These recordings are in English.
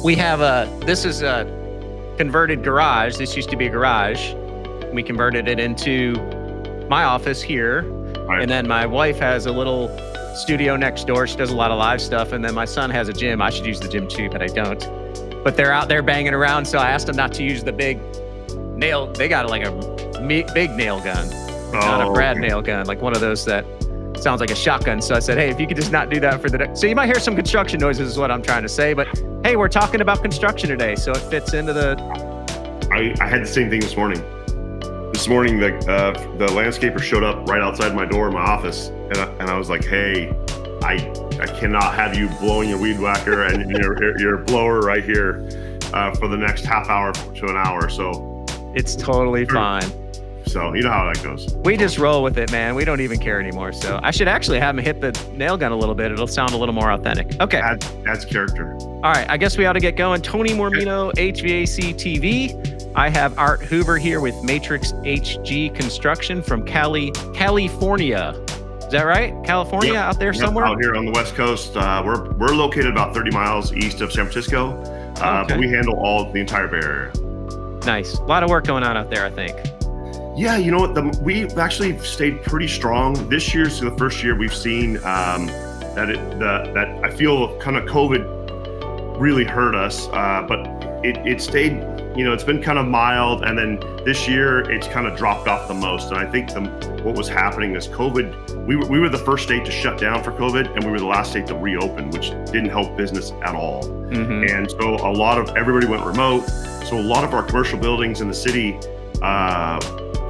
We have this is a converted garage. This used to be a garage. We converted it into my office here. Right. And then my wife has a little studio next door. She does a lot of live stuff. And then my son has a gym. I should use the gym too, but I don't. But they're out there banging around. So I asked them not to use the big nail. They got like a big nail gun, not a Brad nail gun, like one of those that sounds like a shotgun. So I said, hey, if you could just not do that for the next. So you might hear some construction noises is what I'm trying to say. But hey, we're talking about construction today. So it fits into the. I had the same thing this morning. This morning, the landscaper showed up right outside my door in my office. And I was like, hey, I cannot have you blowing your weed whacker and your blower right here for the next half hour to an hour. So it's totally fine. So you know how that goes. We just roll with it, man. We don't even care anymore. So I should actually have him hit the nail gun a little bit. It'll sound a little more authentic. Okay. Adds character. All right. I guess we ought to get going. Tony Mormino, HVAC TV. I have Art Hoover here with Matrix HG Construction from California. Is that right? California out there somewhere? Out here on the West Coast. We're located about 30 miles east of San Francisco. But we handle the entire Bay Area. Nice. A lot of work going on out there, I think. Yeah, you know what? We've actually stayed pretty strong. This year's the first year we've seen that I feel kind of COVID really hurt us, but it stayed. It's been kind of mild, and then this year it's kind of dropped off the most. And I think what was happening is COVID. We were the first state to shut down for COVID, and we were the last state to reopen, which didn't help business at all. Mm-hmm. And so everybody went remote. So a lot of our commercial buildings in the city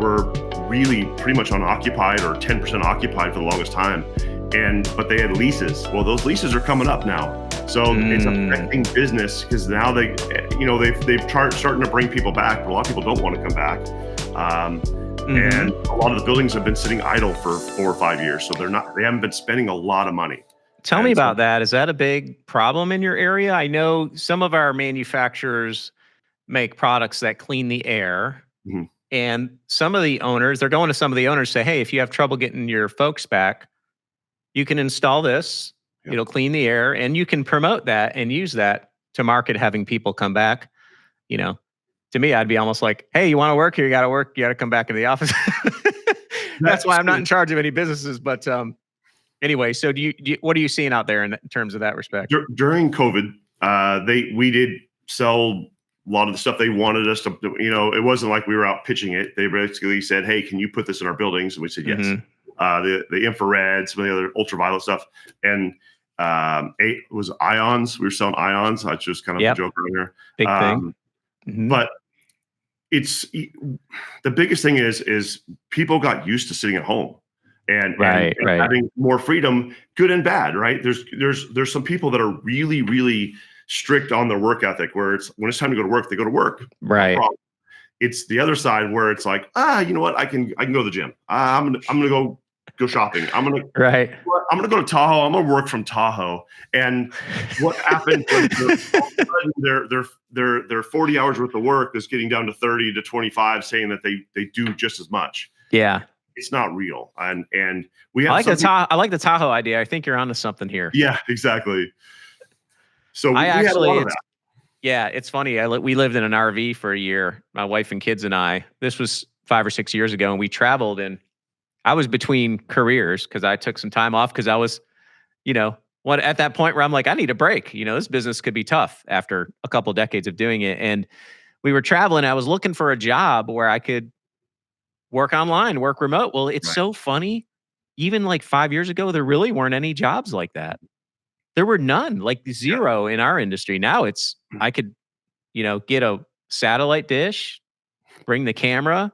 were really pretty much unoccupied or 10% occupied for the longest time. But they had leases. Well, those leases are coming up now. So it's affecting business because now they've starting to bring people back, but a lot of people don't want to come back. And a lot of the buildings have been sitting idle for 4 or 5 years. So they haven't been spending a lot of money. Tell me about that. Is that a big problem in your area? I know some of our manufacturers make products that clean the air. Mm-hmm. And some of the owners, they're going to some of the owners, say, hey, if you have trouble getting your folks back, you can install this. Yep. It'll clean the air, and you can promote that and use that to market having people come back. To me, I'd be almost like, hey, you want to work here? You got to work. You got to come back into the office. That's why I'm not in charge of any businesses. But anyway, so what are you seeing out there in terms of that respect? During COVID, we did sell a lot of the stuff they wanted us to, it wasn't like we were out pitching it. They basically said, hey, can you put this in our buildings? And we said, yes. Mm-hmm. The infrared, some of the other ultraviolet stuff. And it was ions. We were selling ions. That's just kind of a joke earlier. Big thing. Mm-hmm. But the biggest thing is people got used to sitting at home and having more freedom, good and bad, right? There's some people that are really, really strict on their work ethic, where when it's time to go to work, they go to work. Right. No, it's the other side where it's like, you know what? I can go to the gym. I'm gonna go shopping. I'm gonna go to Tahoe. I'm gonna work from Tahoe. And what happened was their 40 hours worth of work is getting down to 30 to 25, saying that they do just as much. Yeah. It's not real. And we have I like the Tahoe idea. I think you're onto something here. Yeah, exactly. So we had a lot of that. Yeah, it's funny. We lived in an RV for a year, my wife and kids and I. This was 5 or 6 years ago, and we traveled, and I was between careers because I took some time off because I was, at that point where I'm like, I need a break. This business could be tough after a couple decades of doing it. And we were traveling. I was looking for a job where I could work online, work remote. Well, it's so funny. Even like 5 years ago, there really weren't any jobs like that. There were none, like zero in our industry. Now I could, get a satellite dish, bring the camera,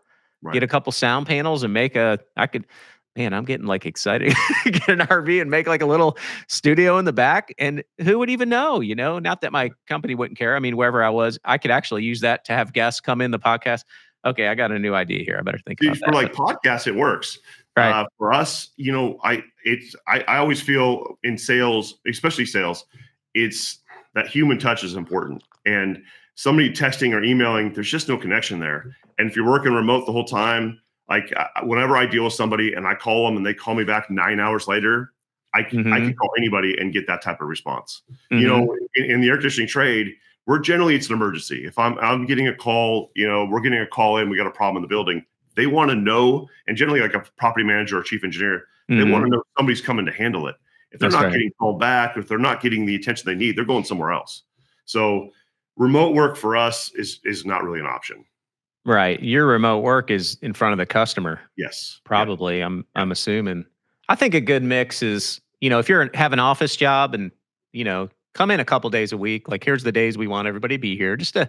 get a couple sound panels and I'm getting like excited, get an RV and make like a little studio in the back. And who would even know, not that my company wouldn't care. I mean, wherever I was, I could actually use that to have guests come in the podcast. Okay. I got a new idea here. I better think about that. For podcasts, it works. Right. For us, I always feel in sales, especially sales, it's that human touch is important. And somebody texting or emailing, there's just no connection there. And if you're working remote the whole time, like whenever I deal with somebody and I call them and they call me back 9 hours later, I can call anybody and get that type of response. Mm-hmm. In the air conditioning trade, it's an emergency. If I'm getting a call, we're getting a call in, we got a problem in the building. They want to know, and generally like a property manager or chief engineer, they want to know somebody's coming to handle it. If they're not getting called back, if they're not getting the attention they need, they're going somewhere else. So remote work for us is not really an option. Right. Your remote work is in front of the customer. Yes. Probably. I'm assuming. I think a good mix is, if have an office job and, come in a couple days a week, like here's the days we want everybody to be here, just to,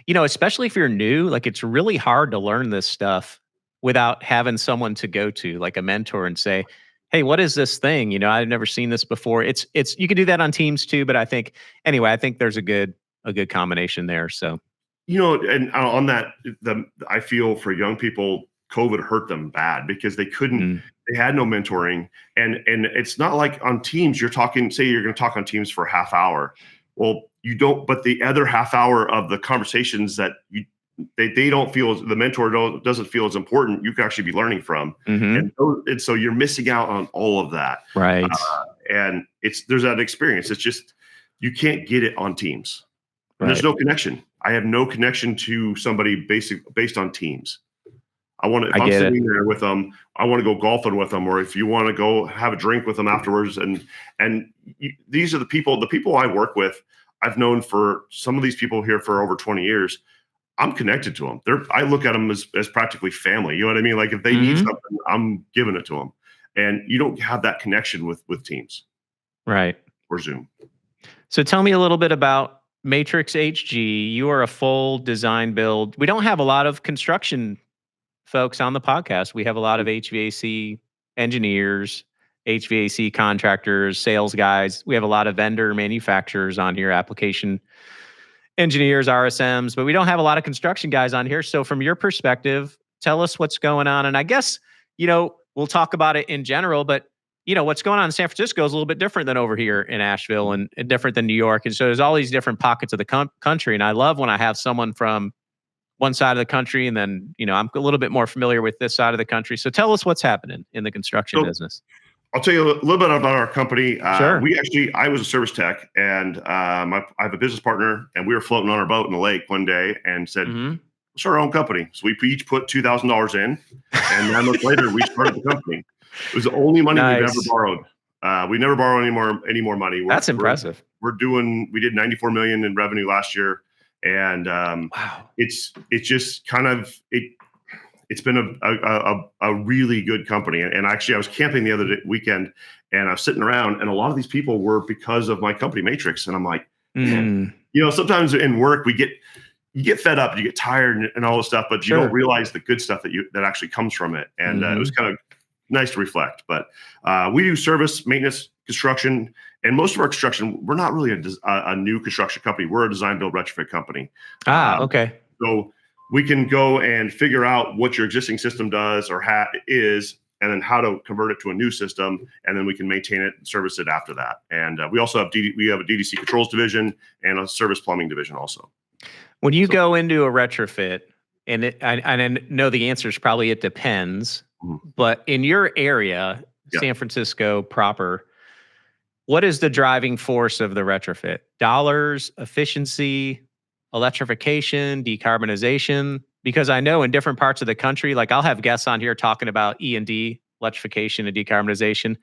especially if you're new, like it's really hard to learn this stuff without having someone to go to, like a mentor, and say, hey, what is this thing? I've never seen this before. It's you can do that on Teams too, but I think there's a good combination there. So, and on that, I feel for young people, COVID hurt them bad because they couldn't, they had no mentoring. And it's not like on Teams, you're talking, say you're going to talk on Teams for a half hour. Well, you don't, but the other half hour of the conversations that they don't feel, the mentor doesn't feel as important, you can actually be learning from. And so you're missing out on all of that. Right. And there's that experience. It's just, you can't get it on Teams. And there's no connection. I have no connection to somebody based on Teams. If I'm sitting there with them, I want to go golfing with them, or if you want to go have a drink with them afterwards. These are the people I work with. I've known for some of these people here for over 20 years. I'm connected to them. I look at them as practically family. You know what I mean? Like if they need something, I'm giving it to them. And you don't have that connection with Teams. Right. Or Zoom. So tell me a little bit about Matrix HG. You are a full design build. We don't have a lot of construction folks on the podcast. We have a lot of HVAC engineers, HVAC contractors, sales guys. We have a lot of vendor manufacturers on here, application engineers, RSMs, but we don't have a lot of construction guys on here. So from your perspective, tell us what's going on. And I guess, we'll talk about it in general, but what's going on in San Francisco is a little bit different than over here in Asheville and different than New York. And so there's all these different pockets of the country. And I love when I have someone from one side of the country, and then, I'm a little bit more familiar with this side of the country. So tell us what's happening in the construction business. I'll tell you a little bit about our company. Sure. I was a service tech, and I have a business partner, and we were floating on our boat in the lake one day and said, let's start our own company. So we each put $2,000 in, and 9 months later, we started the company. It was the only money we've ever borrowed. We never borrow any more money. That's impressive. We did $94 million in revenue last year. And wow, it's just kind of it's been a really good company. And actually, I was camping the other weekend, and I was sitting around, and a lot of these people were because of my company, Matrix. And I'm like, man, sometimes in work you get fed up, you get tired, and all this stuff, but you don't realize the good stuff that actually comes from it. And it was kind of nice to reflect. But we do service, maintenance, construction. And most of our construction, we're not really a new construction company. We're a design, build, retrofit company. Okay. So we can go and figure out what your existing system does or is, and then how to convert it to a new system, and then we can maintain it and service it after that. And we also have a DDC controls division and a service plumbing division also. When you go into a retrofit, and I know the answer is probably it depends, but in your area, San Francisco proper, what is the driving force of the retrofit? Dollars, efficiency, electrification, decarbonization? Because I know in different parts of the country, like I'll have guests on here talking about E&D, electrification and decarbonization.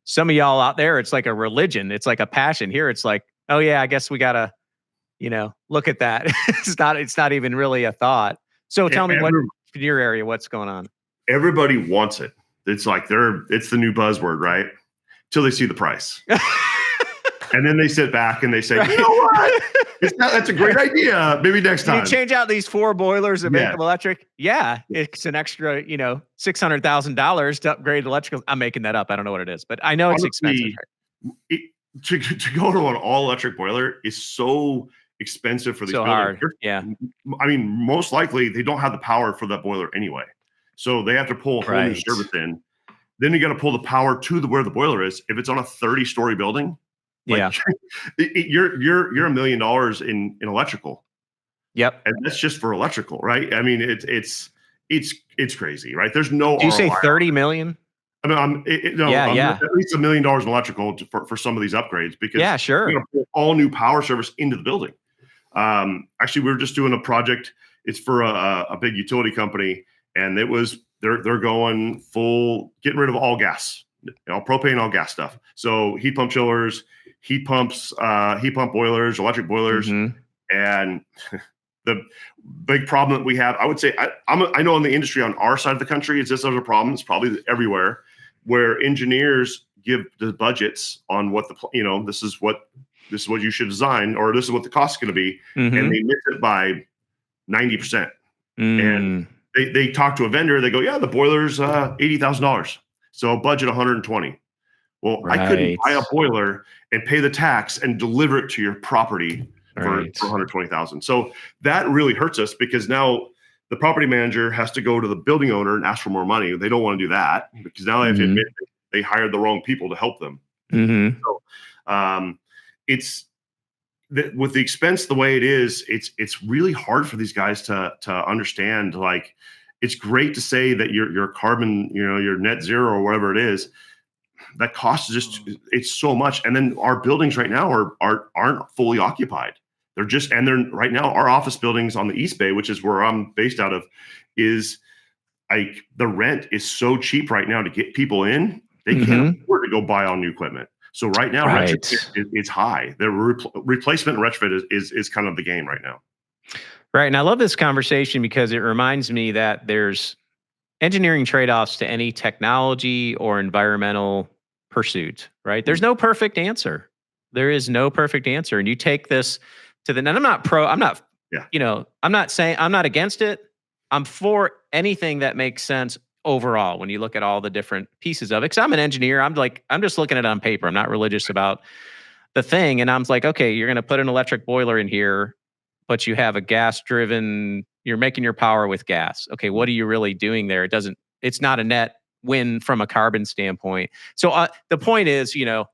Some of y'all out there, it's like a religion. It's like a passion. Here, it's like, oh yeah, I guess we gotta, look at that. It's not even really a thought. So tell me what in your area, what's going on? Everybody wants it. It's like it's the new buzzword, right? Till they see the price. And then they sit back and they say, you know what? That's a great idea. Maybe next time. You change out these 4 boilers and make them electric. Yeah, it's an extra, $600,000 to upgrade electrical. I'm making that up. I don't know what it is, but I know it's expensive. To go to an all-electric boiler is so expensive for these buildings. Hard. Yeah. I mean, most likely they don't have the power for that boiler anyway. So they have to pull a whole new service in. Then you got to pull the power to where the boiler is. If it's on a 30-story building, you're $1 million in electrical. Yep. And that's just for electrical, right? I mean, it's crazy, right? There's no. Do you say 30 million? I mean, I'm at least $1 million in electrical for some of these upgrades because sure, put all new power service into the building. Actually, we were just doing a project. It's for a big utility company, and they're going full, getting rid of all gas, propane, all gas stuff. So heat pump chillers, heat pump boilers, electric boilers, and the big problem that we have, I would say, I know in the industry on our side of the country, it's this other problem. It's probably everywhere, where engineers give the budgets on what this is what you should design, or this is what the cost is going to be, and they miss it by 90%. And they talk to a vendor, they go, yeah, the boiler's $80,000, so budget 120. Well, I couldn't buy a boiler and pay the tax and deliver it to your property for 120,000. So that really hurts us, because now the property manager has to go to the building owner and ask for more money. They don't want to do that, because now they have to admit they hired the wrong people to help them. So it's with the expense the way it is, it's really hard for these guys to understand. Like, it's great to say that your carbon, your net zero or whatever it is. That cost is just, it's so much. And then our buildings right now aren't fully occupied. They're right now, our office buildings on the East Bay, which is where I'm based out of, is like, the rent is so cheap right now to get people in. They can't afford to go buy all new equipment. So right now, it's high. The replacement and retrofit is kind of the game right now. Right. And I love this conversation because it reminds me that there's engineering trade-offs to any technology or environmental pursuit, right? There's no perfect answer. There is no perfect answer. And you take this to and I'm not saying I'm not against it. I'm for anything that makes sense overall when you look at all the different pieces of it. Because I'm an engineer. I'm just looking at it on paper. I'm not religious about the thing. And I'm like, okay, you're going to put an electric boiler in here, but you have a gas-driven, you're making your power with gas. Okay, what are you really doing there? It's not a net win from a carbon standpoint. So the point is, you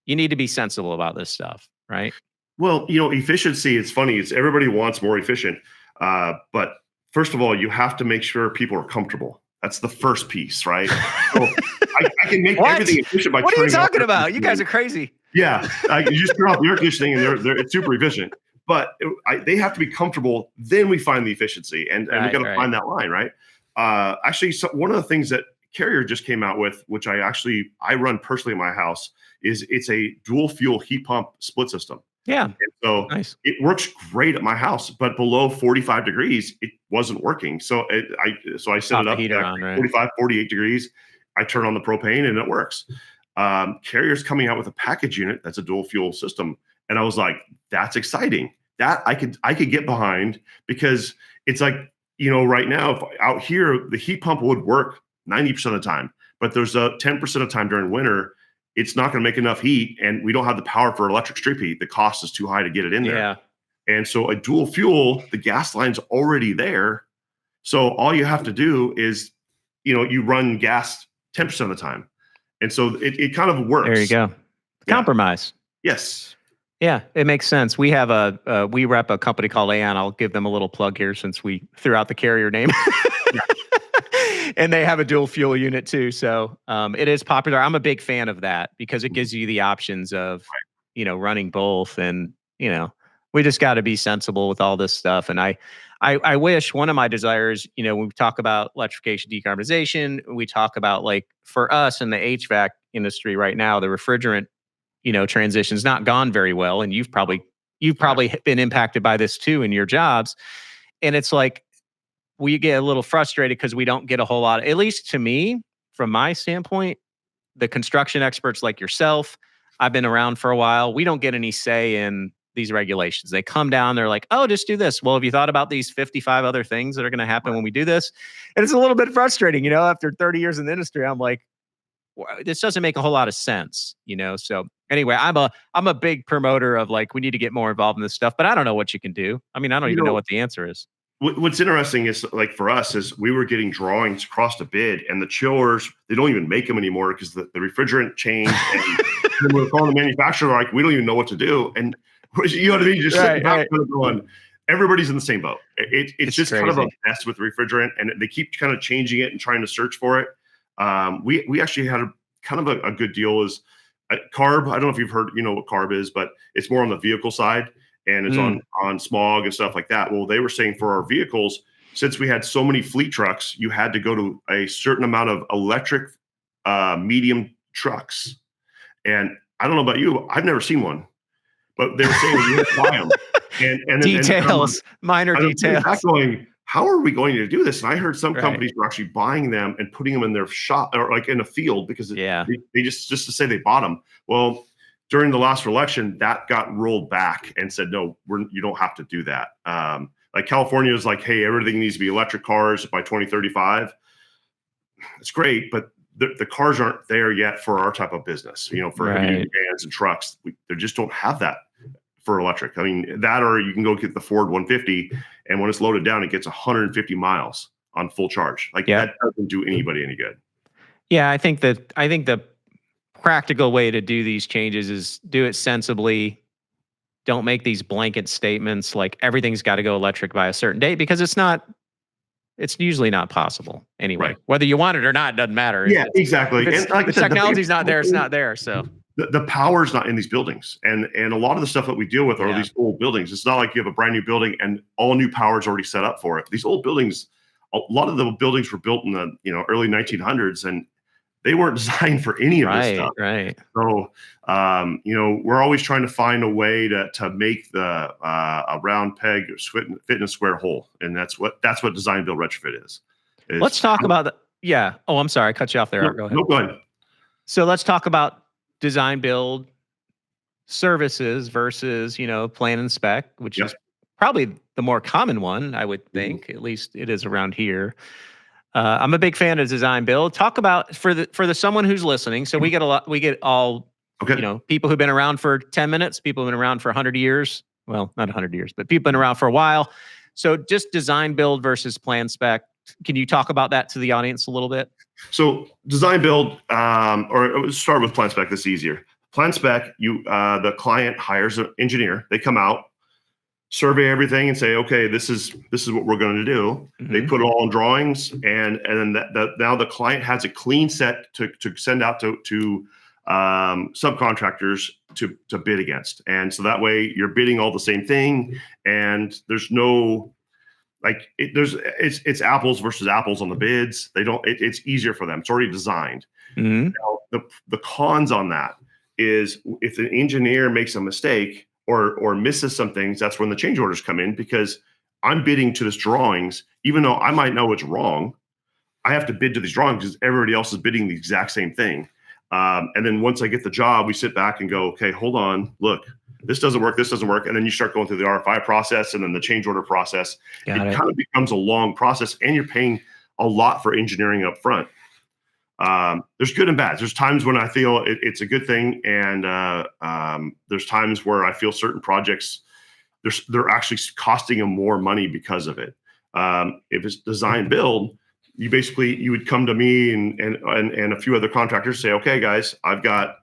need to be sensible about this stuff, right? Well, efficiency, it's funny. Everybody wants more efficient. But first of all, you have to make sure people are comfortable. That's the first piece, right? So I can make everything efficient by What are you talking about? You guys are crazy. Yeah, you just turn off the air conditioning and it's super efficient. But they have to be comfortable. Then we find the efficiency, and we got to find that line, right? Actually, one of the things that Carrier just came out with, which I run personally in my house, is it's a dual fuel heat pump split system. Yeah. And so it works great at my house, but below 45 degrees, it wasn't working. So I set it up at 45, 48 degrees. I turn on the propane and it works. Carrier's coming out with a package unit that's a dual fuel system. And I was like, that's exciting. That I could get behind, because it's like, right now, if out here, the heat pump would work 90% of the time, but there's a 10% of the time during winter, it's not going to make enough heat, and we don't have the power for electric strip heat. The cost is too high to get it in there. Yeah. And so a dual fuel, the gas line's already there. So all you have to do is, you run gas 10% of the time. And so it kind of works. There you go. Compromise. Yes. Yeah, it makes sense. We have we rep a company called Aon. I'll give them a little plug here since we threw out the Carrier name. And they have a dual fuel unit too. So it is popular. I'm a big fan of that because it gives you the options of, running both. And, we just got to be sensible with all this stuff. And I wish, one of my desires, when we talk about electrification, decarbonization, we talk about, like, for us in the HVAC industry right now, the refrigerant, transition's not gone very well. And you've probably been impacted by this too in your jobs. And it's like, we get a little frustrated because we don't get a whole lot, at least to me, from my standpoint, the construction experts like yourself, I've been around for a while. We don't get any say in these regulations. They come down, they're like, oh, just do this. Well, have you thought about these 55 other things that are going to happen when we do this? And it's a little bit frustrating, after 30 years in the industry, I'm like, this doesn't make a whole lot of sense, So anyway, I'm a big promoter of, like, we need to get more involved in this stuff, but I don't know what you can do. I mean, I don't even know what the answer is. What's interesting is, like, for us, is we were getting drawings across the bid, and the chillers, they don't even make them anymore because the refrigerant changed. And we were calling the manufacturer, like, we don't even know what to do. And you know what I mean? Just sitting back kind of going, everybody's in the same boat. It's just crazy. Kind of a mess with refrigerant, and they keep kind of changing it and trying to search for it. We actually had a good deal is CARB. I don't know if you've heard, what CARB is, but it's more on the vehicle side. and it's on smog and stuff like that. Well, they were saying for our vehicles, since we had so many fleet trucks, you had to go to a certain amount of electric medium trucks. And I don't know about you, I've never seen one, but they were saying you had to buy them. And Details, minor details. Going, how are we going to do this? And I heard some companies were actually buying them and putting them in their shop or like in a field because they just to say they bought them. Well, during the last election, that got rolled back and said, no, you don't have to do that. Like California is like, hey, everything needs to be electric cars by 2035. It's great, but the cars aren't there yet for our type of business, for heavy vans and trucks. They just don't have that for electric. I mean, that or you can go get the Ford 150, and when it's loaded down, it gets 150 miles on full charge. Like that doesn't do anybody any good. Yeah, I think the practical way to do these changes is do it sensibly. Don't make these blanket statements like everything's got to go electric by a certain date, because it's usually not possible anyway. Right. Whether you want it or not, it doesn't matter. Yeah, exactly. And like the technology's not there, it's not there. So the power's not in these buildings. And a lot of the stuff that we deal with are these old buildings. It's not like you have a brand new building and all new power is already set up for it. These old buildings, a lot of the buildings were built in the early 1900s, and they weren't designed for any of this stuff. Right. So, we're always trying to find a way to make a round peg fit in a square hole, and that's what design, build, retrofit is. Let's talk about that. Yeah. Oh, I'm sorry, I cut you off there. No, go ahead. No, go ahead. So let's talk about design, build services versus plan and spec, which is probably the more common one, I would think. At least it is around here. I'm a big fan of design build. Talk about for the someone who's listening. So we get all people who've been around for 10 minutes, people who've been around for 100 years. Well, not 100 years, but people been around for a while. So just design build versus plan spec. Can you talk about that to the audience a little bit? So design build, or start with plan spec. That's easier. Plan spec, the client hires an engineer. They come out, survey everything, and say, okay, this is what we're going to do. They put it all in drawings, and then now the client has a clean set to send out to subcontractors to bid against. And so that way you're bidding all the same thing, and there's no it's apples versus apples on the bids. It's easier for them. It's already designed. Now, the cons on that is if the engineer makes a mistake or misses some things, that's when the change orders come in, because I'm bidding to this drawings, even though I might know it's wrong. I have to bid to these drawings because everybody else is bidding the exact same thing. And then once I get the job, we sit back and go, okay, hold on, look, this doesn't work, this doesn't work. And then you start going through the RFI process and then the change order process. It kind of becomes a long process, and you're paying a lot for engineering up front. There's good and bad. There's times when I feel it's a good thing, and there's times where I feel certain projects, they're actually costing them more money because of it. If it's design build, you would come to me and a few other contractors, say, okay, guys, I've got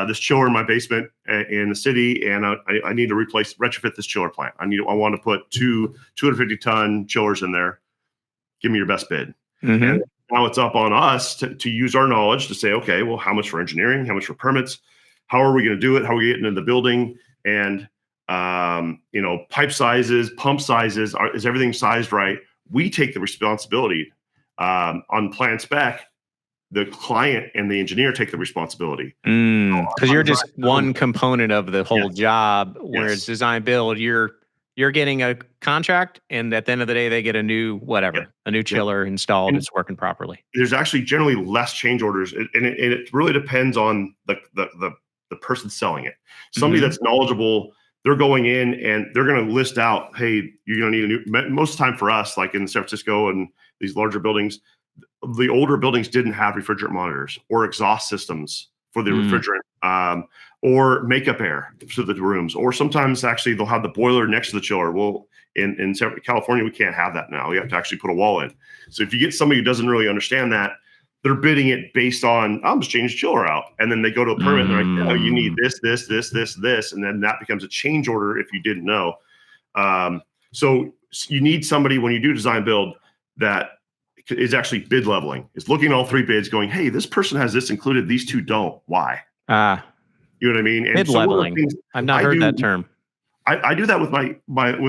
this chiller in my basement in the city, and I need to retrofit this chiller plant. I want to put two 250-ton chillers in there. Give me your best bid. And now it's up on us to use our knowledge to say, okay, well, how much for engineering? How much for permits? How are we going to do it? How are we getting into the building? And pipe sizes, pump sizes, is everything sized right? We take the responsibility. On plan spec, the client and the engineer take the responsibility. Because you're just one component of the whole job, whereas design build, you're getting a contract, and at the end of the day, they get a new chiller installed. And it's working properly. There's actually generally less change orders, and it really depends on the person selling it. Somebody that's knowledgeable, they're going in and they're going to list out, hey, you're going to need a new. Most of the time for us, like in San Francisco and these larger buildings, the older buildings didn't have refrigerant monitors or exhaust systems for the refrigerant, or makeup air to the rooms, or sometimes actually they'll have the boiler next to the chiller. Well, in California, we can't have that now. We have to actually put a wall in. So if you get somebody who doesn't really understand that, they're bidding it based on, I'm just changing the chiller out. And then they go to a permit and they're like, no, you need this. And then that becomes a change order if you didn't know. So you need somebody, when you do design build, that is actually bid leveling, is looking at all three bids going, hey, this person has this included, these two don't. Why? You know what I mean? And bid leveling. I've not heard that term. I do that with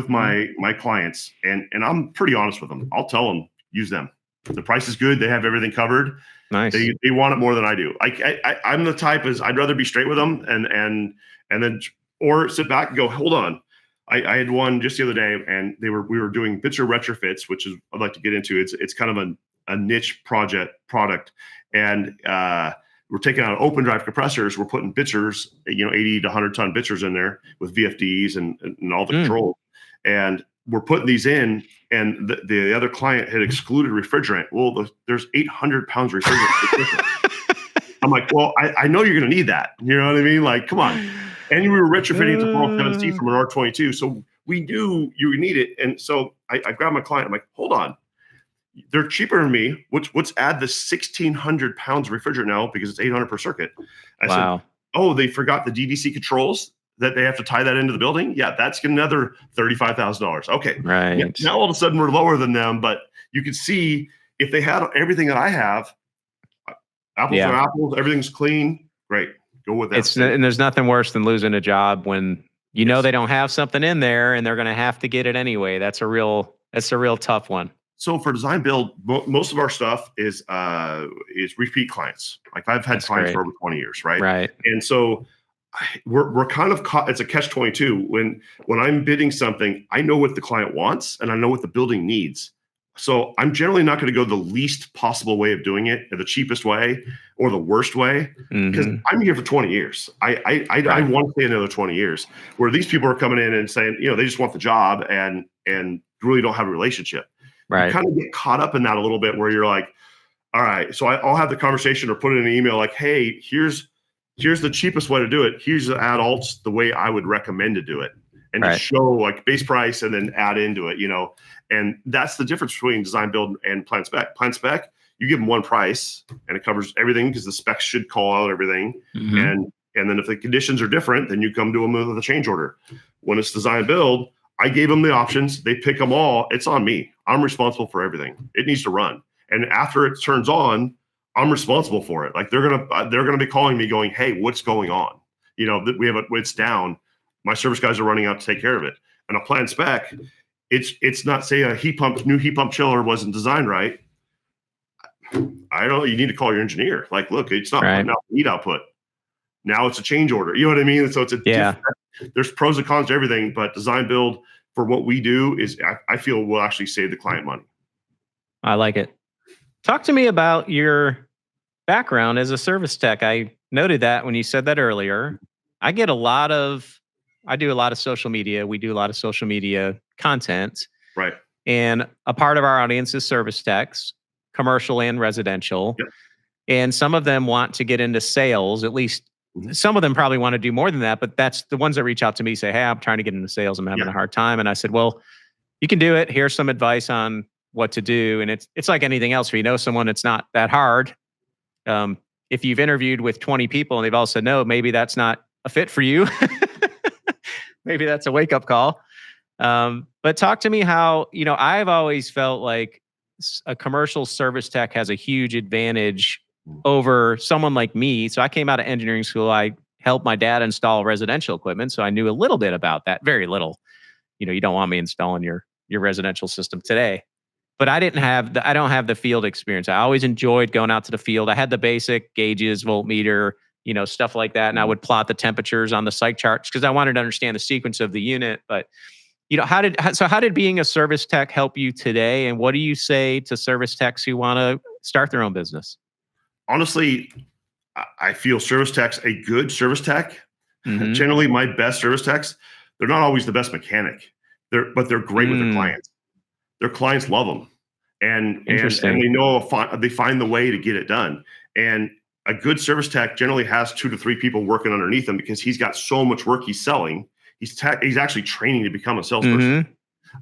my clients, and I'm pretty honest with them. I'll tell them, use them. The price is good. They have everything covered. Nice. They want it more than I do. I'm the type is I'd rather be straight with them and then or sit back and go, hold on. I had one just the other day, and we were doing bitcher retrofits, which is I'd like to get into. It's kind of a niche product, and we're taking out open drive compressors. We're putting bitchers, 80 to 100 ton bitchers in there with VFDs and all the controls, and we're putting these in, and the other client had excluded refrigerant. Well, there's 800 pounds refrigerant. I'm like, well, I know you're going to need that. You know what I mean? Like, come on. And we were retrofitting to 407C from an R22. So we knew you need it. And so I grabbed my client. I'm like, hold on. They're cheaper than me. Let's add the 1,600 pounds of refrigerant now because it's 800 per circuit. I said, oh, they forgot the DDC controls that they have to tie that into the building. Yeah, that's another $35,000. Okay. Right. Now all of a sudden we're lower than them, but you can see if they had everything that I have, apples to apples, everything's clean. Great. Go with that. And there's nothing worse than losing a job when you know they don't have something in there and they're going to have to get it anyway. That's a real tough one. So for design build, most of our stuff is repeat clients. Like I've had clients for over 20 years, right? Right. And so we're kind of caught. It's a catch-22. When I'm bidding something, I know what the client wants and I know what the building needs. So I'm generally not going to go the least possible way of doing it, or the cheapest way, or the worst way, because I'm here for 20 years. I want to stay another 20 years. Where these people are coming in and saying, they just want the job and really don't have a relationship. Right. You kind of get caught up in that a little bit, where you're like, all right, so I'll have the conversation or put it in an email like, hey, here's the cheapest way to do it. Here's the add alts the way I would recommend to do it. And just show like base price and then add into it, and that's the difference between design build and plan spec. Plan spec, you give them one price and it covers everything because the specs should call out everything. And then if the conditions are different, then you come to them with a change order. When it's design build, I gave them the options. They pick them all. It's on me. I'm responsible for everything. It needs to run. And after it turns on, I'm responsible for it. Like they're gonna be calling me going, hey, what's going on? It's down. My service guys are running out to take care of it. And a plan spec, it's not, say a new heat pump chiller wasn't designed right. I don't know. You need to call your engineer. Like, look, it's not putting out heat output. Now it's a change order. You know what I mean? So it's there's pros and cons to everything, but design build for what we do is, I feel, will actually save the client money. I like it. Talk to me about your background as a service tech. I noted that when you said that earlier. I do a lot of social media. We do a lot of social media content. Right. And a part of our audience is service techs, commercial and residential. Yep. And some of them want to get into sales. At least some of them probably want to do more than that. But that's the ones that reach out to me, say, hey, I'm trying to get into sales. I'm having a hard time. And I said, well, you can do it. Here's some advice on what to do. And it's like anything else. If you know someone, it's not that hard. If you've interviewed with 20 people and they've all said, no, maybe that's not a fit for you. Maybe that's a wake-up call. But talk to me how, I've always felt like a commercial service tech has a huge advantage over someone like me. So I came out of engineering school. I helped my dad install residential equipment. So I knew a little bit about that, very little. You don't want me installing your residential system today. But I don't have the field experience. I always enjoyed going out to the field. I had the basic gauges, voltmeter, stuff like that. And I would plot the temperatures on the psych charts because I wanted to understand the sequence of the unit. But, how did being a service tech help you today? And what do you say to service techs who want to start their own business? Honestly, I feel service techs, a good service tech, generally my best service techs, they're not always the best mechanic, but they're great with their clients. Their clients love them. And they know they find the way to get it done. And a good service tech generally has 2 to 3 people working underneath him because he's got so much work he's selling. He's actually training to become a salesperson.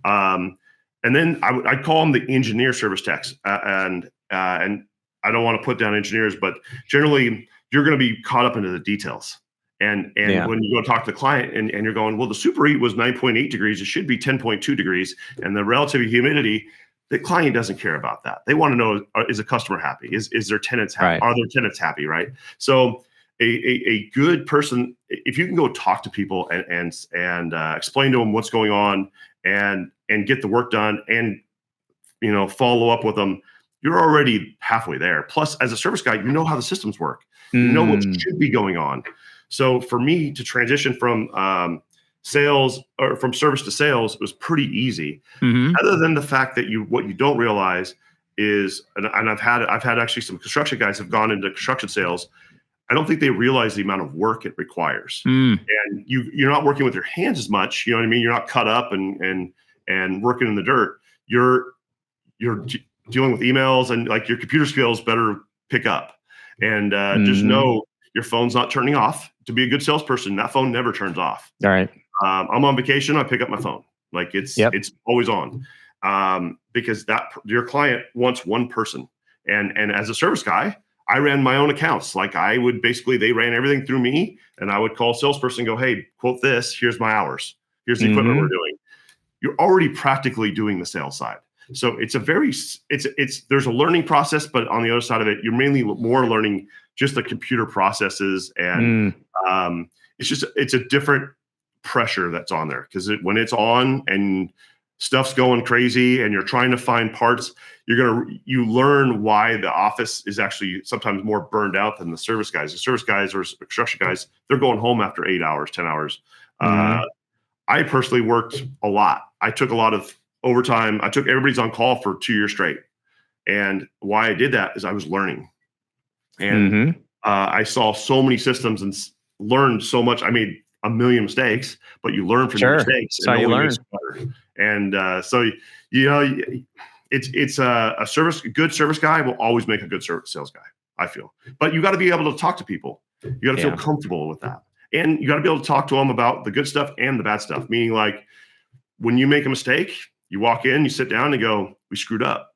And then I'd call them the engineer service techs. And I don't want to put down engineers, but generally you're going to be caught up into the details. And when you go talk to the client and you're going, well, the super heat was 9.8 degrees. It should be 10.2 degrees. And the relative humidity, the client doesn't care about that. They want to know, is a customer happy? Is their tenants happy? Are their tenants happy, right? So a good person, if you can go talk to people and explain to them what's going on and get the work done and, follow up with them, you're already halfway there. Plus, as a service guy, you know how the systems work. You know what should be going on. So for me to transition from sales or from service to sales was pretty easy. Other than the fact that what you don't realize is, and I've had actually some construction guys have gone into construction sales. I don't think they realize the amount of work it requires. And you're not working with your hands as much. You know what I mean? You're not cut up and working in the dirt. You're dealing with emails, and like your computer skills better pick up. And just know your phone's not turning off. To be a good salesperson, that phone never turns off. All right. I'm on vacation, I pick up my phone. Like it's always on. Because your client wants one person. And as a service guy, I ran my own accounts. Like they ran everything through me, and I would call a salesperson and go, hey, quote this, here's my hours. Here's the equipment we're doing. You're already practically doing the sales side. So it's there's a learning process, but on the other side of it, you're mainly more learning just the computer processes. And it's a different pressure that's on there, because when it's on and stuff's going crazy and you're trying to find parts, you learn why the office is actually sometimes more burned out than the service guys. The service guys or construction guys, they're going home after 8 hours, 10 hours. I personally worked a lot. I took a lot of overtime. I took everybody's on call for 2 years straight. And why I did that is I was learning. And I saw so many systems and learned so much. I made a million mistakes, but you learn from your mistakes. That's how you learn. And so, it's a good service guy will always make a good sales guy, I feel. But you got to be able to talk to people. You got to feel comfortable with that. And you got to be able to talk to them about the good stuff and the bad stuff. Meaning, like, when you make a mistake, you walk in, you sit down and go, we screwed up.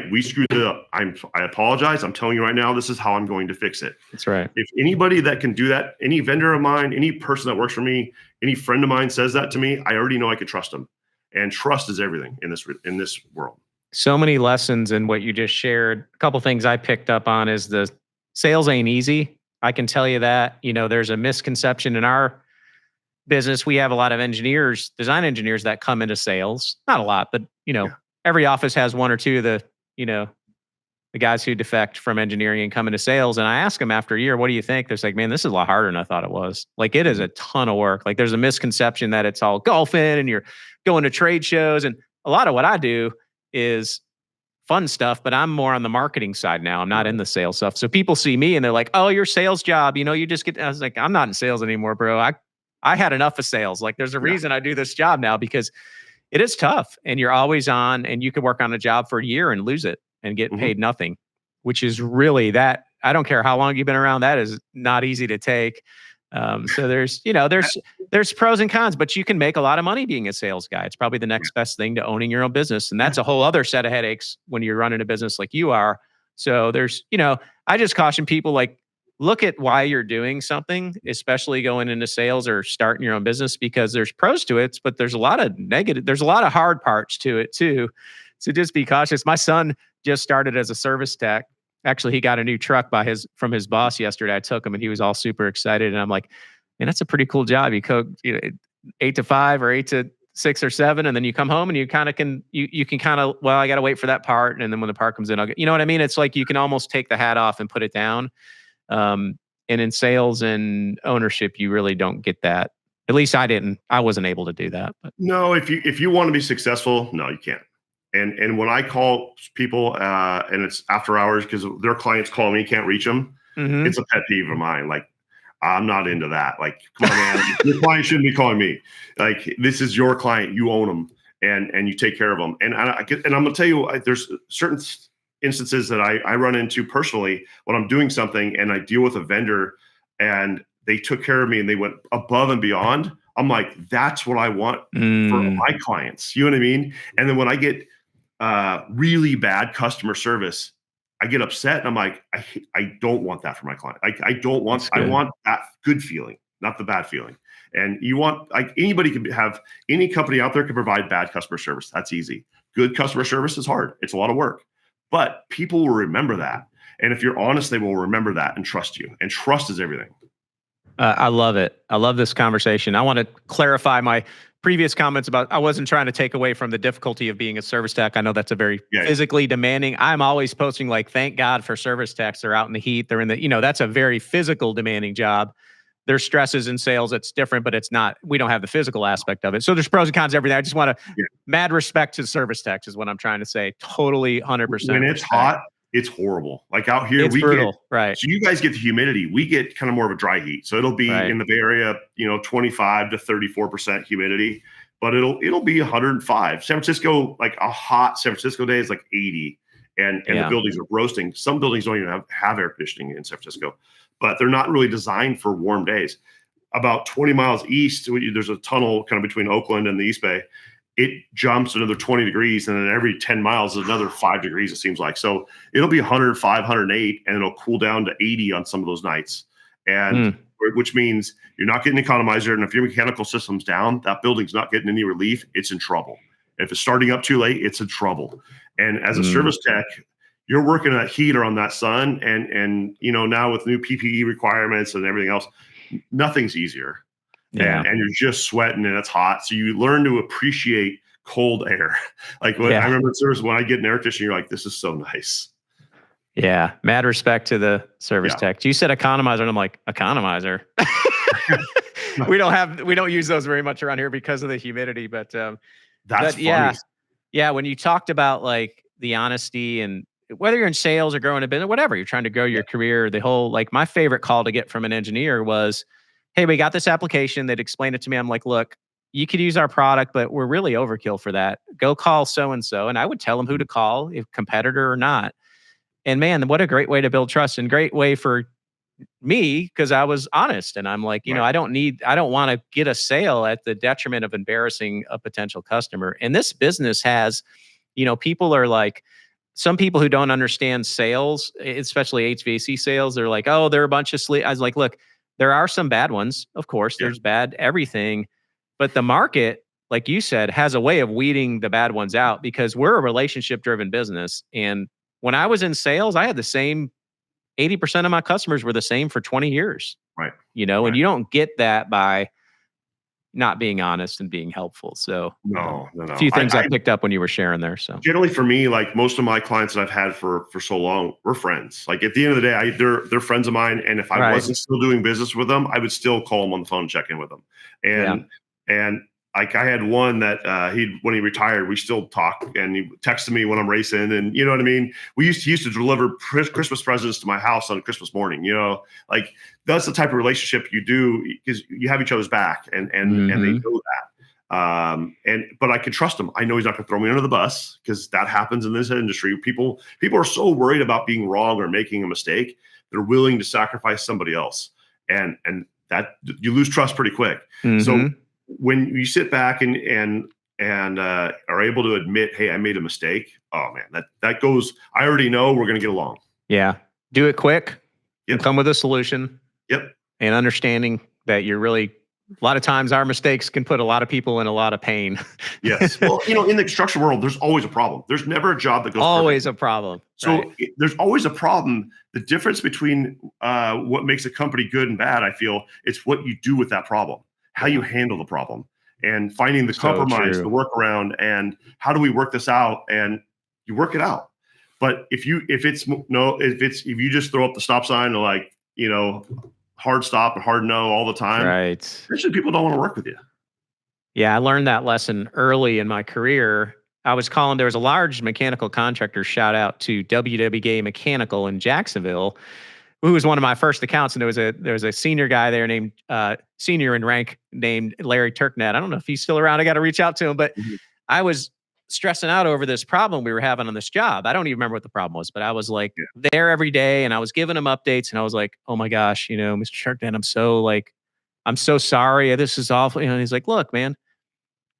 We screwed it up. I apologize. I'm telling you right now, this is how I'm going to fix it. That's right. If anybody that can do that, any vendor of mine, any person that works for me, any friend of mine says that to me, I already know I could trust them. And trust is everything in this world. So many lessons in what you just shared. A couple things I picked up on is the sales ain't easy. I can tell you that. There's a misconception in our business. We have a lot of engineers, design engineers, that come into sales. Not a lot, but every office has one or two of the guys who defect from engineering and come into sales. And I ask them after a year, what do you think? They're like, man, this is a lot harder than I thought it was. Like, it is a ton of work. Like, there's a misconception that it's all golfing and you're going to trade shows. And a lot of what I do is fun stuff, but I'm more on the marketing side now. I'm not in the sales stuff. So people see me and they're like, oh, your sales job, you just get, I was like, I'm not in sales anymore, bro. I had enough of sales. Like, there's a reason I do this job now, because it is tough and you're always on, and you could work on a job for a year and lose it and get paid nothing, which is really that. I don't care how long you've been around. That is not easy to take. So there's pros and cons, but you can make a lot of money being a sales guy. It's probably the next best thing to owning your own business. And that's a whole other set of headaches when you're running a business like you are. So there's, I just caution people, like, look at why you're doing something, especially going into sales or starting your own business, because there's pros to it, but there's a lot of there's a lot of hard parts to it too. So just be cautious. My son just started as a service tech. Actually, he got a new truck from his boss yesterday. I took him and he was all super excited. And I'm like, man, that's a pretty cool job. You cook 8 to 5 or 8 to 6 or 7, and then you come home and you kind of can, you can kind of, well, I got to wait for that part. And then when the part comes in, I'll get, you know what I mean? It's like, you can almost take the hat off and put it down. And in sales and ownership, you really don't get that. At least I wasn't able to do that. But. No, if you want to be successful, no, you can't. And when I call people and it's after hours because their clients call me, can't reach them, it's a pet peeve of mine. Like, I'm not into that. Like, come on, man, your client shouldn't be calling me. Like, this is your client, you own them, and you take care of them. And I'm gonna tell you, there's certain instances that I run into personally when I'm doing something and I deal with a vendor and they took care of me and they went above and beyond. I'm like, that's what I want for my clients. You know what I mean? And then when I get really bad customer service, I get upset and I'm like, I don't want that for my client. I want that good feeling, not the bad feeling. And you want, like, anybody can have, any company out there can provide bad customer service. That's easy. Good customer service is hard. It's a lot of work, but people will remember that. And if you're honest, they will remember that and trust you. And trust is everything. I love it. I love this conversation. I want to clarify my previous comments about I wasn't trying to take away from the difficulty of being a service tech. I know that's a very physically demanding. I'm always posting like, thank God for service techs. They're out in the heat. They're in the, that's a very physical demanding job. There's stresses in sales. It's different, but it's not, we don't have the physical aspect of it. So there's pros and cons, everything. I just want to mad respect to service techs is what I'm trying to say. Totally 100%. When it's hot, it's horrible. Like out here, it's brutal, right? So you guys get the humidity. We get kind of more of a dry heat. So it'll be in the Bay Area, 25 to 34% humidity, but it'll be 105. San Francisco, like a hot San Francisco day is like 80, and the buildings are roasting. Some buildings don't even have air conditioning in San Francisco, but they're not really designed for warm days. About 20 miles east, there's a tunnel kind of between Oakland and the East Bay. It jumps another 20 degrees, and then every 10 miles is another 5 degrees, it seems like. So it'll be 105, 108, and it'll cool down to 80 on some of those nights. And which means you're not getting economizer. And if your mechanical system's down, that building's not getting any relief, it's in trouble. If it's starting up too late, it's in trouble. And as a service tech, you're working that heater on that sun. And now with new PPE requirements and everything else, nothing's easier. Yeah. And you're just sweating and it's hot. So you learn to appreciate cold air. Like I remember in service, when I get an air conditioner, you're like, this is so nice. Yeah. Mad respect to the service tech. You said economizer, and I'm like, economizer. we don't use those very much around here because of the humidity, but that's funny. Yeah. When you talked about like the honesty, and whether you're in sales or growing a business, whatever, you're trying to grow your career, the whole, like my favorite call to get from an engineer was, hey, we got this application. They'd explain it to me. I'm like, look, you could use our product, but we're really overkill for that. Go call so-and-so. And I would tell them who to call, if competitor or not. And man, what a great way to build trust, and great way for me, because I was honest. And I'm like, I don't want to get a sale at the detriment of embarrassing a potential customer. And this business has, people are like, some people who don't understand sales, especially HVAC sales, they're like, oh, they're a bunch of I was like, look, there are some bad ones. Of course, there's bad everything. But the market, like you said, has a way of weeding the bad ones out, because we're a relationship-driven business. And when I was in sales, I had the same 80% of my customers were the same for 20 years. Right. And you don't get that by not being honest and being helpful. So no. A few things I picked up when you were sharing there. So generally for me, like most of my clients that I've had for so long, we're friends. Like at the end of the day, they're friends of mine. And if I wasn't still doing business with them, I would still call them on the phone and check in with them. And like I had one that when he retired, we still talk, and he texted me when I'm racing, and you know what I mean? He used to deliver Christmas presents to my house on Christmas morning, like that's the type of relationship you do, because you have each other's back, and they know that. But I can trust him. I know he's not gonna throw me under the bus, because that happens in this industry. People are so worried about being wrong or making a mistake, they're willing to sacrifice somebody else. And that you lose trust pretty quick. So when you sit back and are able to admit, hey, I made a mistake, oh man, that goes, I already know we're going to get along. Yeah. Do it quick. And come with a solution. Yep. And understanding that you're really, a lot of times our mistakes can put a lot of people in a lot of pain. Yes. Well, in the construction world, there's always a problem. There's never a job that goes always perfect. A problem. So there's always a problem. The difference between what makes a company good and bad, I feel, it's what you do with that problem, how you handle the problem, and finding the compromise, the workaround, and how do we work this out, and you work it out. But if you just throw up the stop sign and like, hard stop and hard no all the time, right? Usually people don't want to work with you. Yeah, I learned that lesson early in my career. There was a large mechanical contractor, shout out to WWGA Mechanical in Jacksonville, who was one of my first accounts. And there was a senior guy there named, senior in rank, named Larry Turknet. I don't know if he's still around. I got to reach out to him, but I was stressing out over this problem we were having on this job. I don't even remember what the problem was, but I was like there every day, and I was giving him updates, and I was like, oh my gosh, Mr. Turknet, I'm so sorry. This is awful. And he's like, look, man,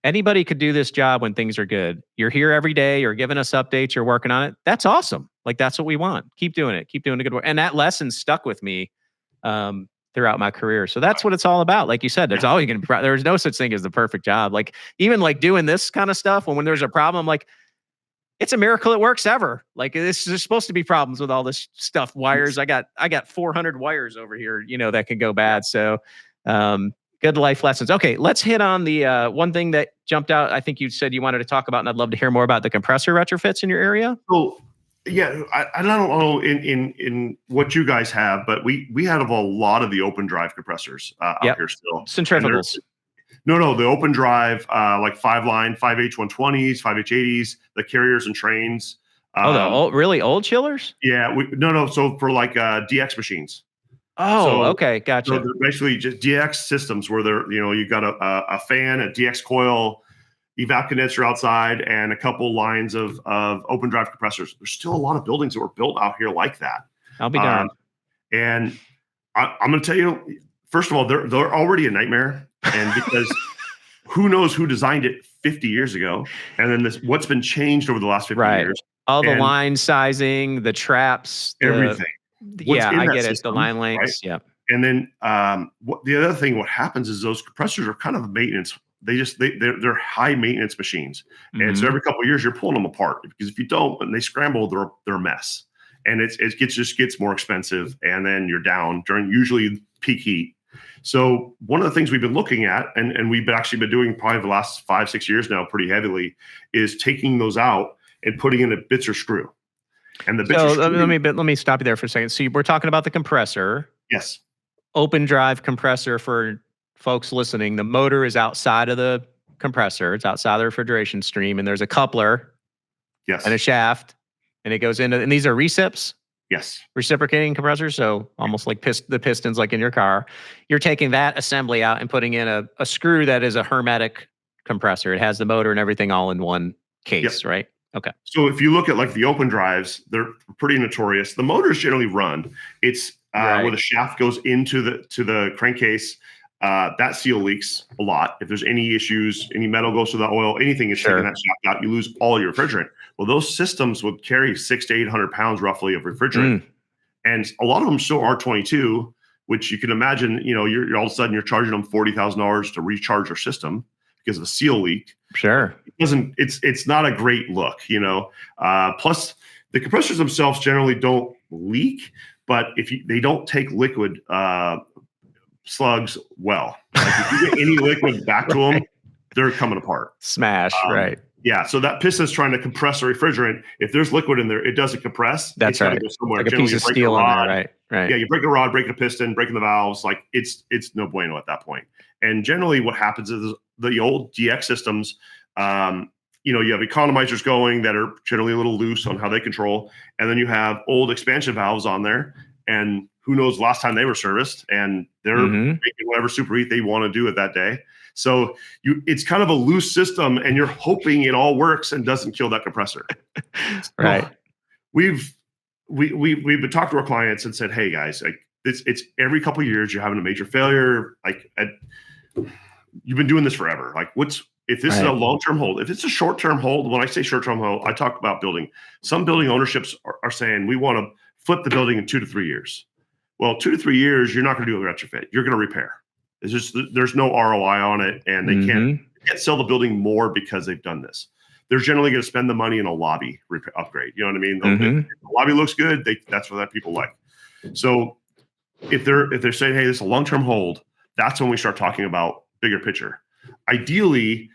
anybody could do this job when things are good. You're here every day. You're giving us updates. You're working on it. That's awesome. Like, that's what we want. Keep doing it. Keep doing the good work. And that lesson stuck with me throughout my career. So that's what it's all about. Like you said, there's always going to be, there's no such thing as the perfect job. Like, even like doing this kind of stuff, when there's a problem, like, it's a miracle it works ever. Like there's supposed to be problems with all this stuff. Wires. I got 400 wires over here, that could go bad. So, good life lessons. Okay. Let's hit on the, one thing that jumped out. I think you said you wanted to talk about, and I'd love to hear more about the compressor retrofits in your area. So yeah, I don't know in what you guys have, but we have a lot of the open drive compressors out here still. Centrifugals. No, the open drive, like 5-line, 5H120s, 5H80s, the carriers and trains. The really old chillers? Yeah, no. So for like DX machines. Oh, okay, gotcha. So they're basically just DX systems where they're, you've got a fan, a DX coil, evap condenser outside, and a couple lines of open drive compressors. There's still a lot of buildings that were built out here like that. I'll be darned. And I'm going to tell you, first of all, they're already a nightmare. And because who knows who designed it 50 years ago, and then what's been changed over the last 50 years. All the line sizing, the traps, everything. I get it. The line lengths. Right? Yeah. And then the other thing, what happens is those compressors are kind of maintenance. They're high maintenance machines. And so every couple of years you're pulling them apart, because if you don't, and they scramble, they're a mess. And it just gets more expensive. And then you're down during usually peak heat. So one of the things we've been looking at, and we've actually been doing probably the last 5-6 years now pretty heavily, is taking those out and putting in a bits or screw. And let me stop you there for a second. So we're talking about the compressor. Yes. Open drive compressor, for folks listening. The motor is outside of the compressor. It's outside of the refrigeration stream, and there's a coupler. Yes. And a shaft, and it goes into, and these are recips. Yes. Reciprocating compressors. So almost like the pistons, like in your car. You're taking that assembly out and putting in a screw that is a hermetic compressor. It has the motor and everything all in one case, right? Okay. So if you look at like the open drives, they're pretty notorious. The motors generally run. It's where the shaft goes into the crankcase. That seal leaks a lot. If there's any issues, any metal goes to the oil, anything is taking that shaft out, you lose all your refrigerant. Well, those systems would carry 600 to 800 pounds roughly of refrigerant. And a lot of them still are R22, which you can imagine, you're all of a sudden you're charging them $40,000 to recharge your system because of a seal leak. Sure. It's not a great look, plus the compressors themselves generally don't leak, but they don't take liquid slugs well. Like if you get any liquid back to them, they're coming apart. Smash, right. Yeah, so that piston's trying to compress the refrigerant. If there's liquid in there, it doesn't compress. That's right. Go somewhere. Like a piece of steel in there, right. Yeah, you break a rod, breaking a piston, breaking the valves. Like it's no bueno at that point. And generally what happens is the old DX systems, you have economizers going that are generally a little loose on how they control. And then you have old expansion valves on there. And who knows last time they were serviced, and they're making whatever superheat they want to do at that day. So it's kind of a loose system, and you're hoping it all works and doesn't kill that compressor. Right. So we've been talking to our clients and said, hey guys, like it's every couple of years you're having a major failure. Like you've been doing this forever. Like if this is a long-term hold, if it's a short-term hold, when I say short-term hold, I talk about some building ownerships are saying we want to flip the building in 2 to 3 years. Well, 2 to 3 years, you're not going to do a retrofit. You're going to repair. It's just there's no ROI on it, and they can't sell the building more because they've done this. They're generally going to spend the money in a lobby upgrade. You know what I mean? The lobby looks good. That's what people like. So if they're saying, hey, this is a long-term hold, that's when we start talking about bigger picture. Ideally,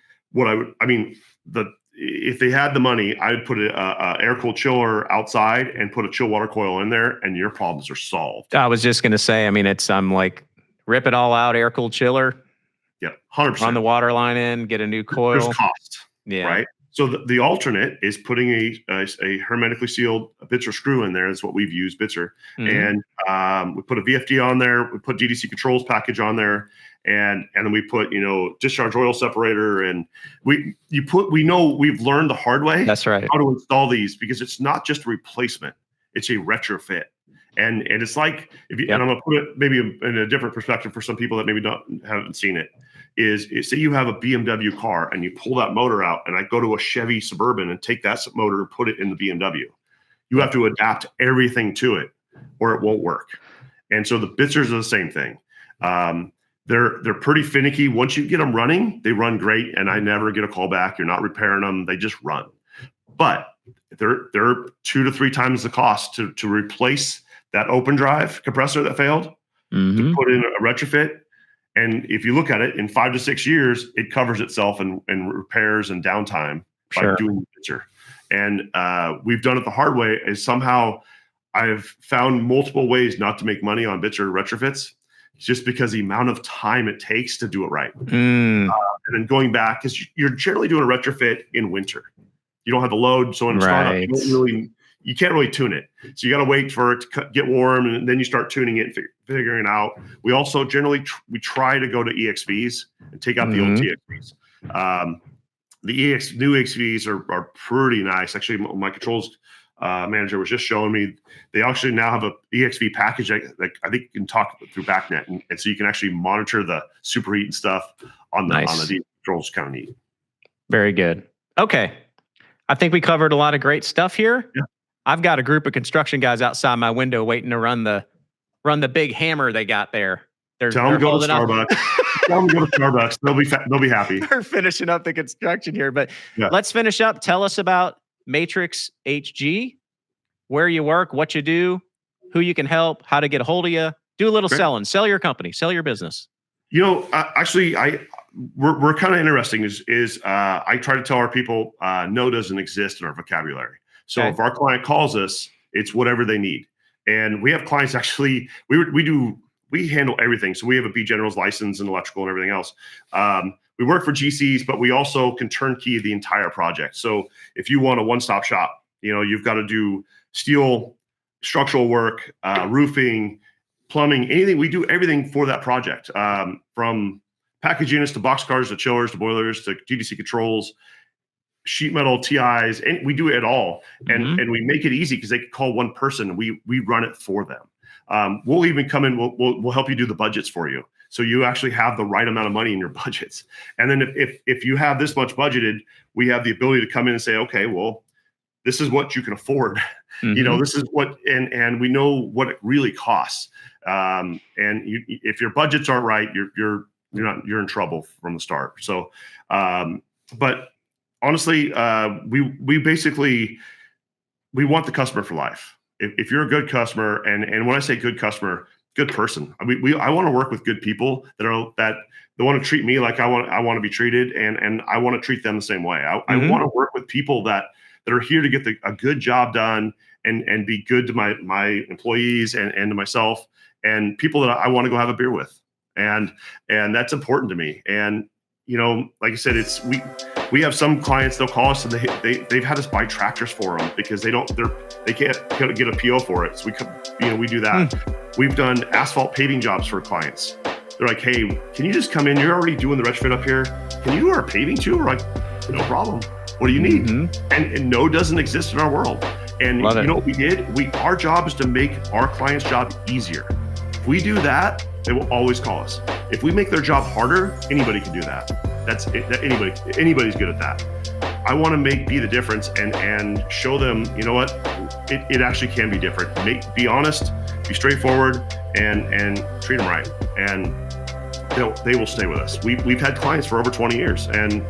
if they had the money, I would put a air-cooled chiller outside and put a chill water coil in there, and your problems are solved. I was just going to say, I'm like, rip it all out, air-cooled chiller. Yeah, 100%. Run the water line in, get a new coil. There's cost, right? So the alternate is putting a hermetically sealed Bitzer screw in there. That's what we've used, Bitzer. And we put a VFD on there. We put DDC controls package on there. And then we put, discharge oil separator, and we know we've learned the hard way. That's right. How to install these, because it's not just a replacement, it's a retrofit. And it's like, and I'm going to put it maybe in a different perspective for some people that maybe haven't seen it, is say you have a BMW car and you pull that motor out, and I go to a Chevy Suburban and take that motor and put it in the BMW. You have to adapt everything to it or it won't work. And so the Bitzers are the same thing. They're pretty finicky. Once you get them running, they run great, and I never get a call back. You're not repairing them. They just run. but they're 2 to 3 times the cost to replace that open drive compressor that failed, to put in a retrofit. And if you look at it, in 5 to 6 years, it covers itself in repairs and downtime by doing the picture. And we've done it the hard way. Is somehow I've found multiple ways not to make money on Bitzer retrofits, just because the amount of time it takes to do it right. And then going back, because you're generally doing a retrofit in winter. You don't have the load, so in startup, you can't really tune it. So you got to wait for it to get warm, and then you start tuning it, figuring it out. We also generally we try to go to EXVs and take out the old TXVs. The new EXVs are pretty nice. Actually, my controls manager was just showing me they actually now have a EXV package that I think you can talk through BACnet, and so you can actually monitor the superheat and stuff on the controls. Kind of neat. Very good. Okay, I think we covered a lot of great stuff here. Yeah. I've got a group of construction guys outside my window waiting to run the big hammer they got there. Tell them to go to Starbucks. Tell them to go to Starbucks. They'll be happy. They're finishing up the construction here, but let's finish up. Tell us about Matrix HG, where you work, what you do, who you can help, how to get a hold of you. Do a little selling. Sell your company. Sell your business. Actually, we're kind of interesting. I try to tell our people no doesn't exist in our vocabulary. So if our client calls us, it's whatever they need. And we have clients actually. We handle everything. So we have a B General's license and electrical and everything else. We work for GCs, but we also can turnkey the entire project. So if you want a one-stop shop, you've got to do steel, structural work, roofing, plumbing, anything. We do everything for that project, from package units to boxcars to chillers to boilers to GDC controls, sheet metal, TIs, and we do it all. And we make it easy because they can call one person and we run it for them. We'll even come in, we'll help you do the budgets for you. So you actually have the right amount of money in your budgets. And then if you have this much budgeted, we have the ability to come in and say, okay, well, this is what you can afford. This is what, and we know what it really costs. And if your budgets aren't right, you're in trouble from the start. So, but honestly, we basically, we want the customer for life. If you're a good customer, and when I say good customer, good person, I want to work with good people that they want to treat me like I want to be treated, and I want to treat them the same way. I want to work with people that are here to get a good job done and be good to my employees and to myself, and people that I want to go have a beer with, and that's important to me. And like I said, we have some clients, they'll call us and they've had us buy tractors for them because they can't get a PO for it. So we do that. We've done asphalt paving jobs for clients. They're like, hey, can you just come in? You're already doing the retrofit up here. Can you do our paving too? We're like, no problem. What do you need? And no doesn't exist in our world. And what we did? Our job is to make our client's job easier. If we do that, they will always call us. If we make their job harder, anybody can do that. That's it. Anybody's good at that. I want to be the difference and show them, you know what, it actually can be different. Be honest, be straightforward, and treat them right. And they will stay with us. We've had clients for over 20 years, and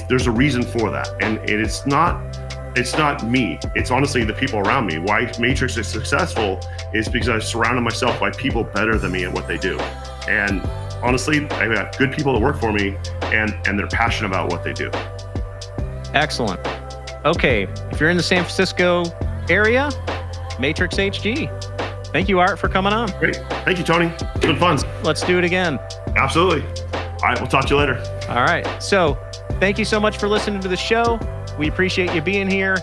there's a reason for that. And it's not me. It's honestly the people around me. Why Matrix is successful is because I've surrounded myself by people better than me at what they do. And honestly, I've got good people that work for me, and they're passionate about what they do. Excellent. Okay, if you're in the San Francisco area, Matrix HG. Thank you, Art, for coming on. Great. Thank you, Tony. It's been fun. Let's do it again. Absolutely. All right, we'll talk to you later. All right. So thank you so much for listening to the show. We appreciate you being here.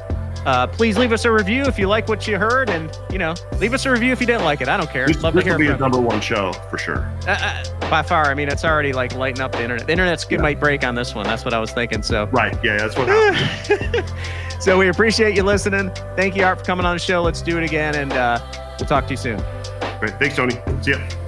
Please leave us a review if you like what you heard, and leave us a review if you didn't like it. I don't care. Love to hear from you. This will be a #1 show for sure. By far. I mean, it's already like lighting up the internet. The internet's might break on this one. That's what I was thinking. So right, yeah, that's what happened. So we appreciate you listening. Thank you, Art, for coming on the show. Let's do it again, and we'll talk to you soon. Great. Thanks, Tony. See ya.